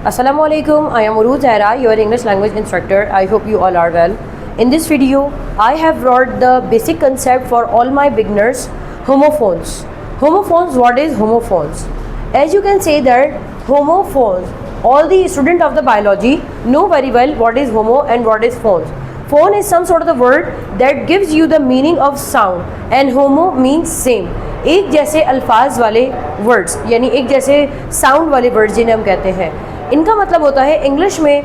Assalamualaikum, I am Uruj Zaira, your English language instructor. I hope you all are well. In this video, I have brought the basic concept for all my beginners, homophones. Homophones, what is homophones? As you can say that homophones, all the students of the biology know very well what is homo and what is phones. Phone is some sort of the word that gives you the meaning of sound and homo means same. एक जैसे अल्फाज वाले words यानी एक जैसे sound वाले words जिन्हें हम कहते हैं, इनका मतलब होता है इंग्लिश में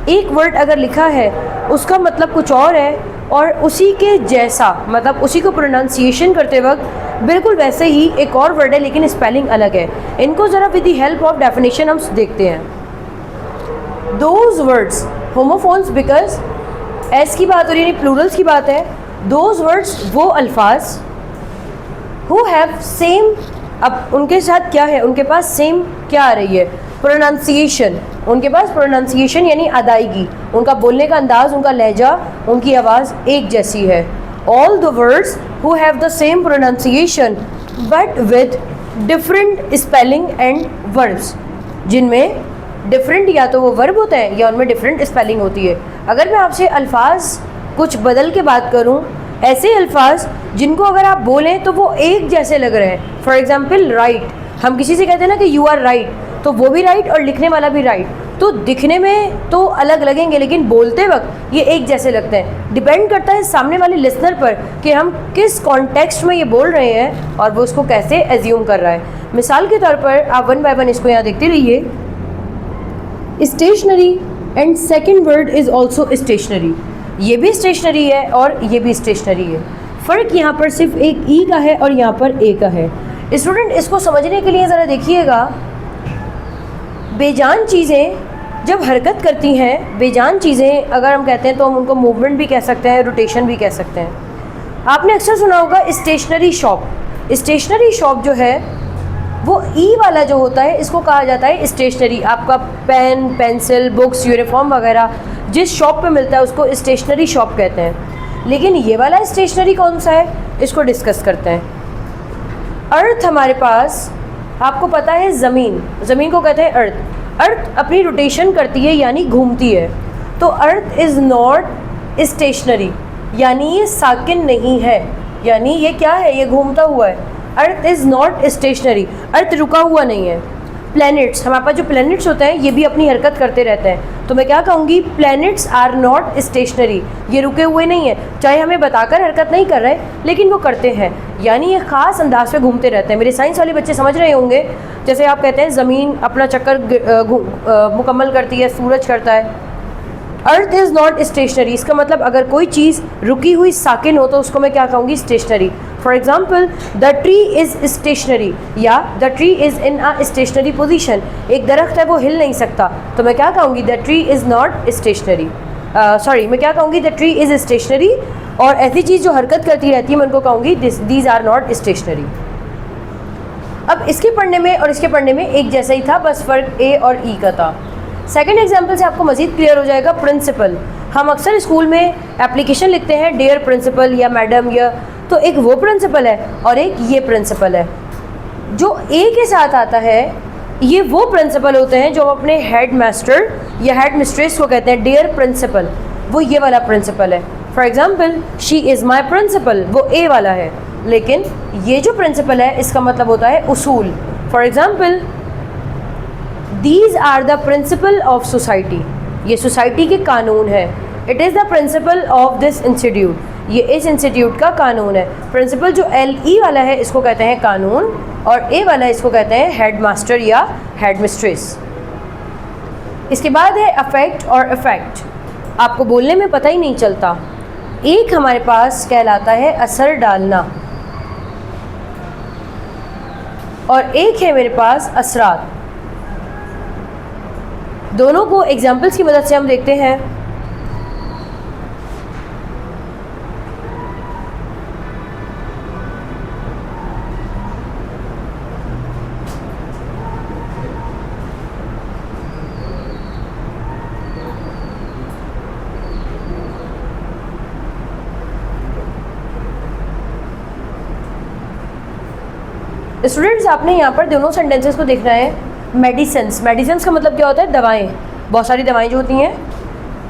एक वर्ड अगर लिखा है उसका मतलब कुछ और है और उसी के जैसा मतलब उसी को प्रोनाउंसिएशन करते वक्त बिल्कुल वैसे ही एक और वर्ड है लेकिन स्पेलिंग अलग है. इनको ज़रा with the help of definition हम देखते हैं. Those words homophones because S की बात हो रही है, प्लूरल्स की बात है. दोज वर्ड्स वो अल्फाज हु हैव सेम, अब उनके साथ क्या है, उनके पास सेम क्या आ रही है, प्रोनाउंसिएशन. उनके पास प्रोनाउंसिएशन यानी अदायगी, उनका बोलने का अंदाज़, उनका लहजा, उनकी आवाज़ एक जैसी है. All the words who have the same pronunciation but with different spelling and verbs, जिनमें डिफरेंट या तो वो वर्ब होते हैं या उनमें डिफरेंट स्पेलिंग होती है. अगर मैं आपसे अल्फाज कुछ बदल के बात करूं, ऐसे अल्फाज जिनको अगर आप बोलें तो वो एक जैसे लग रहे हैं. फॉर एग्जाम्पल राइट, हम किसी से कहते हैं ना कि यू आर राइट, तो वो भी राइट और लिखने वाला भी राइट, तो दिखने में तो अलग लगेंगे लेकिन बोलते वक्त ये एक जैसे लगते हैं. डिपेंड करता है सामने वाले लिसनर पर कि हम किस कॉन्टेक्स्ट में ये बोल रहे हैं और वो उसको कैसे एज्यूम कर रहा है. मिसाल के तौर पर आप वन बाय वन इसको यहाँ देखते रहिए. Stationery and second word is also stationery. ये भी स्टेशनरी है और ये भी स्टेशनरी है. फ़र्क यहाँ पर सिर्फ एक ई का है और यहाँ पर ए का है. स्टूडेंट इसको समझने के लिए ज़रा देखिएगा. बेजान चीज़ें जब हरकत करती हैं, बेजान चीज़ें अगर हम कहते हैं तो हम उनको मूवमेंट भी कह सकते हैं, रोटेशन भी कह सकते हैं. आपने अक्सर सुना होगा स्टेशनरी शॉप. स्टेशनरी शॉप जो है वो ई वाला जो होता है इसको कहा जाता है स्टेशनरी. आपका पेन, पेंसिल, बुक्स, यूनिफॉर्म वगैरह जिस शॉप पे मिलता है उसको स्टेशनरी शॉप कहते हैं. लेकिन ये वाला स्टेशनरी कौन सा है, इसको डिस्कस करते हैं. अर्थ हमारे पास, आपको पता है ज़मीन, ज़मीन को कहते हैं अर्थ. अर्थ अपनी रोटेशन करती है यानी घूमती है, तो अर्थ इज़ नॉट स्टेशनरी यानी ये साकिन नहीं है, यानी ये क्या है, ये घूमता हुआ है. अर्थ इज़ नॉट स्टेशनरी, अर्थ रुका हुआ नहीं है. प्लैनेट्स, हमारे पास जो प्लैनेट्स होते हैं ये भी अपनी हरकत करते रहते हैं, तो मैं क्या कहूँगी, प्लैनेट्स आर नॉट स्टेशनरी, ये रुके हुए नहीं हैं. चाहे हमें बताकर हरकत नहीं कर रहे लेकिन वो करते हैं, यानी ये ख़ास अंदाज पे घूमते रहते हैं. मेरे साइंस वाले बच्चे समझ रहे होंगे, जैसे आप कहते हैं ज़मीन अपना चक्कर मुकम्मल करती है, सूरज करता है. अर्थ इज़ नॉट स्टेशनरी, इसका मतलब अगर कोई चीज़ रुकी हुई साकिन हो तो उसको मैं क्या कहूँगी, stationary. For example the tree is stationary या the tree is in a stationary position. एक दरख्त है वो हिल नहीं सकता, तो मैं क्या कहूँगी, the tree is not stationary. मैं क्या कहूँगी, द ट्री इज़ स्टेशनरी. और ऐसी चीज़ जो हरकत करती रहती है मैं उनको कहूँगी दीज आर नॉट स्टेशनरी. अब इसके पढ़ने में और इसके पढ़ने में एक जैसा ही था, बस फ़र्क ए और ई का था. सेकेंड एग्जाम्पल से आपको मज़ीद क्लियर हो जाएगा. प्रिंसिपल, हम अक्सर स्कूल में एप्लीकेशन लिखते हैं डियर प्रिंसिपल या मैडम या, तो एक वो प्रिंसिपल है और एक ये प्रिंसिपल है. जो ए के साथ आता है ये वो प्रिंसिपल होते हैं जो हम अपने हेड मास्टर या हेड मिस्ट्रेस को कहते हैं डियर प्रिंसिपल, वो ये वाला प्रिंसिपल है. For example she is my principal, वो ए वाला है. लेकिन ये जो प्रिंसिपल है इसका मतलब होता है उसूल. For example these are the principal of society, ये सोसाइटी के कानून है. It is the principal of this institute, ये इस इंस्टीट्यूट का कानून है. प्रिंसिपल जो एल ई वाला है इसको कहते हैं कानून और ए वाला इसको कहते हैं हेड मास्टर या हेड मिस्ट्रेस. इसके बाद है अफेक्ट और इफेक्ट. आपको बोलने में पता ही नहीं चलता. एक हमारे पास कहलाता है असर डालना और एक है मेरे पास असरात. दोनों को एग्जाम्पल्स की मदद से हम देखते हैं. स्टूडेंट्स आपने यहाँ पर दोनों सेंटेंसेस को देखना है. मेडिसिन्स, मेडिसिन्स का मतलब क्या होता है? दवाएं, बहुत सारी दवाएं जो होती हैं।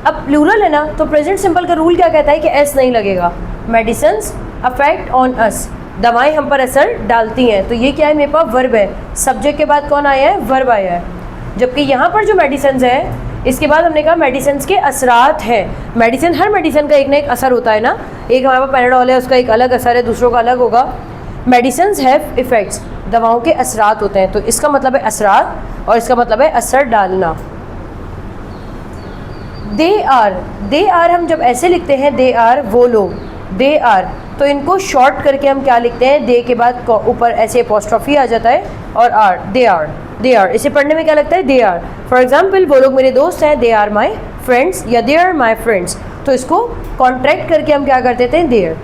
अब प्लूरल है ना, तो प्रेजेंट सिंपल का रूल क्या कहता है कि एस नहीं लगेगा। मेडिसिन्स अफेक्ट ऑन अस, दवाएं हम पर असर डालती हैं। तो ये क्या है? मेरे पास वर्ब है, सब्जेक्ट के बाद कौन आया है? वर्ब आया है। जबकि यहाँ पर जो मेडिसिन्स है, इसके बाद हमने कहा मेडिसिन्स के असरात हैं। मेडिसिन, हर मेडिसिन का एक ना एक असर होता है ना। एक हमारे पास पैराडोल है, उसका एक अलग असर है, दूसरों का अलग होगा। मेडिसिन्स हैव इफ़ेक्ट्स, दवाओं के असरात होते हैं। तो इसका मतलब है असरात, और इसका मतलब है असर डालना। दे आर हम जब ऐसे लिखते हैं, दे आर वो लोग, दे आर, तो इनको शॉर्ट करके हम क्या लिखते हैं? दे के बाद ऊपर ऐसे अपोस्ट्रोफी आ जाता है और are, they are, they are. इसे पढ़ने में क्या लगता है? They are. फॉर एग्जाम्पल, वो लोग मेरे दोस्त हैं, दे आर माई फ्रेंड्स, या दे आर माई फ्रेंड्स। तो इसको कॉन्ट्रैक्ट करके हम क्या कर देते हैं? देयर।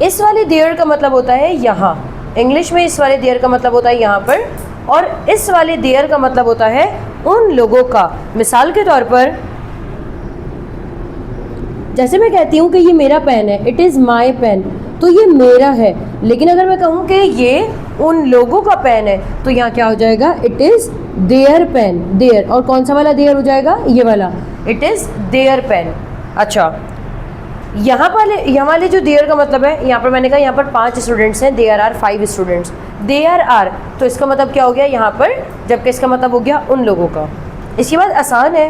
इस वाले देयर का मतलब होता है यहाँ, इंग्लिश में इस वाले देयर का मतलब होता है यहाँ पर, और इस वाले देयर का मतलब होता है उन लोगों का। मिसाल के तौर पर, जैसे मैं कहती हूँ कि ये मेरा पेन है, इट इज़ माई पेन, तो ये मेरा है। लेकिन अगर मैं कहूँ कि ये उन लोगों का पेन है, तो यहाँ क्या हो जाएगा? It is their pen, there. और कौन सा वाला देयर हो जाएगा? ये वाला, इट इज़ देयर पेन। अच्छा, यहाँ वाले जो देयर का मतलब है, यहाँ पर मैंने कहा यहाँ पर 5 स्टूडेंट्स हैं, there are 5 students, there are, तो इसका मतलब क्या हो गया यहाँ पर? जबकि इसका मतलब हो गया उन लोगों का। इसके बाद आसान है,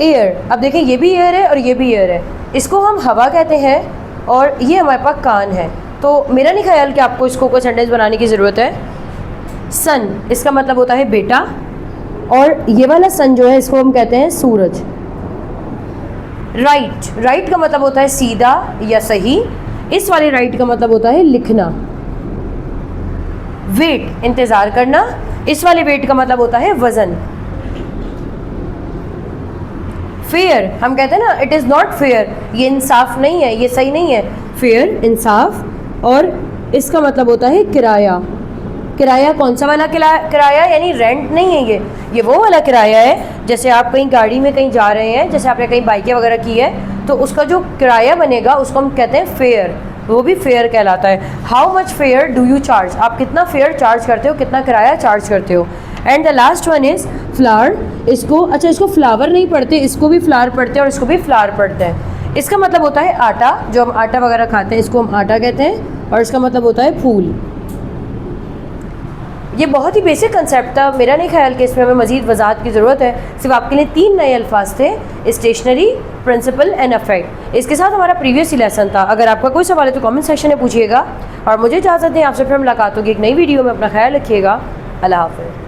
एयर। अब देखें, ये भी एयर है और ये भी एयर है। इसको हम हवा कहते हैं, और ये हमारे पास कान है। तो मेरा नहीं ख्याल कि आपको इसको कोई सेंटेंस बनाने की ज़रूरत है। सन, इसका मतलब होता है बेटा, और ये वाला सन जो है इसको हम कहते हैं सूरज। राइट का मतलब होता है सीधा या सही। इस वाले राइट का मतलब होता है लिखना। वेट, इंतज़ार करना। इस वाले वेट का मतलब होता है वज़न। फेयर, हम कहते हैं ना, इट इज़ नॉट फेयर, ये इंसाफ नहीं है, ये सही नहीं है। फेयर, इंसाफ। और इसका मतलब होता है किराया। किराया कौन सा वाला किराया? यानी रेंट नहीं है ये वो वाला किराया है। जैसे आप कहीं गाड़ी में कहीं जा रहे हैं, जैसे आपने कहीं बाइकें वगैरह की है, तो उसका जो किराया बनेगा उसको हम कहते हैं फेयर, वो भी फेयर कहलाता है। How much fair do you charge, आप कितना फेयर चार्ज करते हो, कितना किराया चार्ज करते हो। And the last one is flower. इसको फ्लावर नहीं पढ़ते, इसको भी फ्लावर पढ़ते हैं और इसको भी फ्लावर पढ़ते हैं। इसका मतलब होता है आटा, जो हम आटा वगैरह खाते हैं इसको हम आटा कहते हैं, और इसका मतलब होता है फूल। ये बहुत ही बेसिक कंसेप्ट था, मेरा नहीं ख्याल कि इसमें हमें मज़ीद वजाहत की ज़रूरत है। सिर्फ आपके लिए 3 नए अल्फाज थे, स्टेशनरी, प्रिंसिपल एंड अफेक्ट। इसके साथ हमारा प्रीवियस ही लेसन था। अगर आपका कोई सवाल है तो कमेंट सेक्शन में पूछिएगा, और मुझे इजाज़त दें, आपसे फिर मुलाकात होगी एक नई वीडियो में। अपना ख्याल रखिएगा। अल्लाह हाफ़िज़।